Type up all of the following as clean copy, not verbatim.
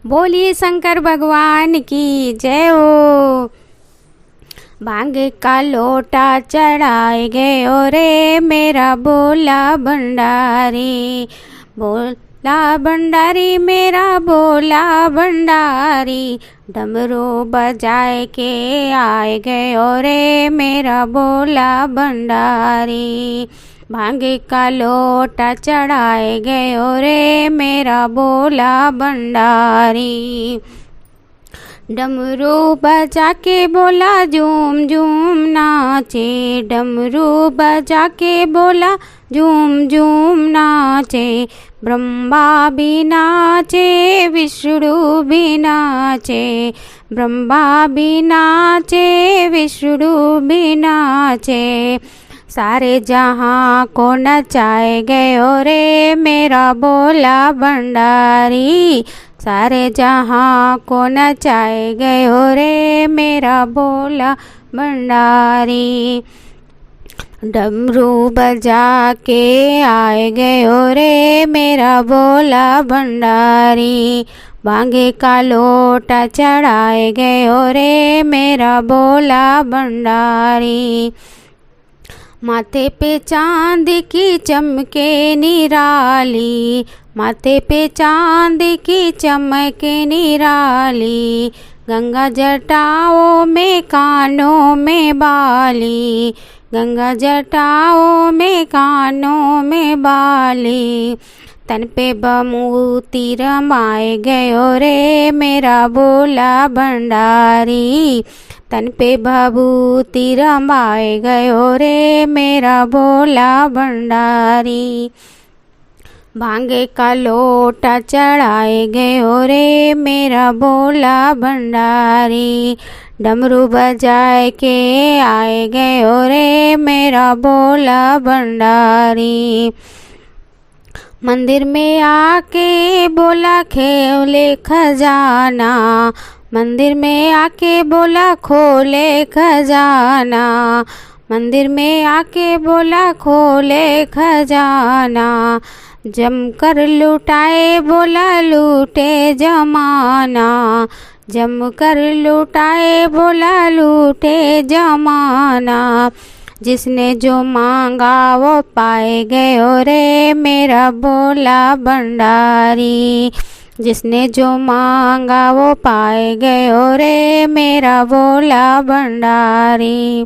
बोलिए शंकर भगवान की जय हो। भांग का लोटा चढ़ाए गयो रे मेरा बोला भंडारी, बोला भंडारी मेरा बोला भंडारी, डमरू बजाए के आए गयो रे मेरा बोला भंडारी। भांग का लोटा चढ़ाए गयो रे मेरा बोला भंडारी, डमरू बजा के बोला झूम झूम नाचे, डमरू बजा के बोला झूम झूम नाचे, ब्रह्मा भी नाचे विष्णु भी नाचे, ब्रह्मा भी नाचे विष्णु भी नाचे, सारे जहाँ को नचाए गयो रे मेरा बोला भंडारी, सारे जहाँ को नचाए गयो रे मेरा बोला भंडारी। डमरू बजा के आए गयो रे मेरा बोला भंडारी, भांगे का लोटा चढ़ाए गयो रे मेरा बोला भंडारी। माथे पे चांद की चमके निराली, माथे पे चांद की चमके निराली, गंगा जटाओं में कानों में बाली, गंगा जटाओं में कानों में बाली, तन पे बमूती रमाए गयो रे मेरा बोला भंडारी, तन पे भभूति रमाए गयो रे मेरा बोला भंडारी। भांगे का लोटा चढ़ाए गयो रे मेरा बोला भंडारी, डमरू बजाए के आए गयो रे मेरा बोला भंडारी। मंदिर में आके बोला खोले खजाना, मंदिर में आके बोला खोले खजाना, मंदिर में आके बोला खोले खजाना, जमकर लुटाए बोला लूटे जमाना, जमकर लुटाए बोला लूटे जमाना, जिसने जो मांगा वो पाए गयो रे मेरा बोला भंडारी, जिसने जो मांगा वो पाए गयो रे मेरा बोला भंडारी।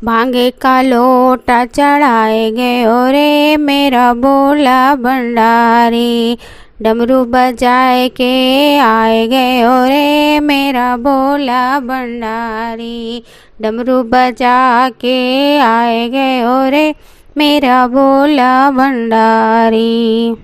भांगे का लोटा चढ़ाए गयो रे मेरा बोला भंडारी, डमरू बजाए के आए गयो रे मेरा बोला भंडारी, डमरू बजा के आए गयो रे मेरा बोला भंडारी।